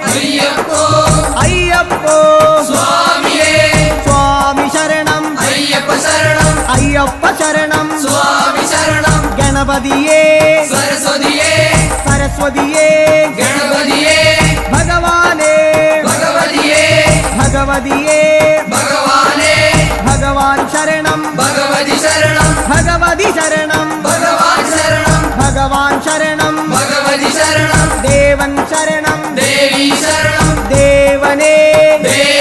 അയ്യപ്പോ അയ്യപ്പോ സ്വാമിയേ സ്വാമി ശരണം അയ്യപ്പ ശരണം അയ്യപ്പ ശരണം സ്വാമി ശരണം ഗണപതിയേ സരസ്വതിയേ സരസ്വതിയേ ഗണപതിയേ ഭഗവാനേ ഭഗവതിയേ ഭഗവതിയേ ഭഗവാനേ ഭഗവാൻ ശരണം ഭഗവതി ശരണം ഭഗവതി ശരണം ഭഗവാൻ ശരണം ഭഗവാൻ ശരണം ഭഗവതി ശരണം ദേവൻ ശരണം ദേവി ശരണം ദേവനേ ദേവ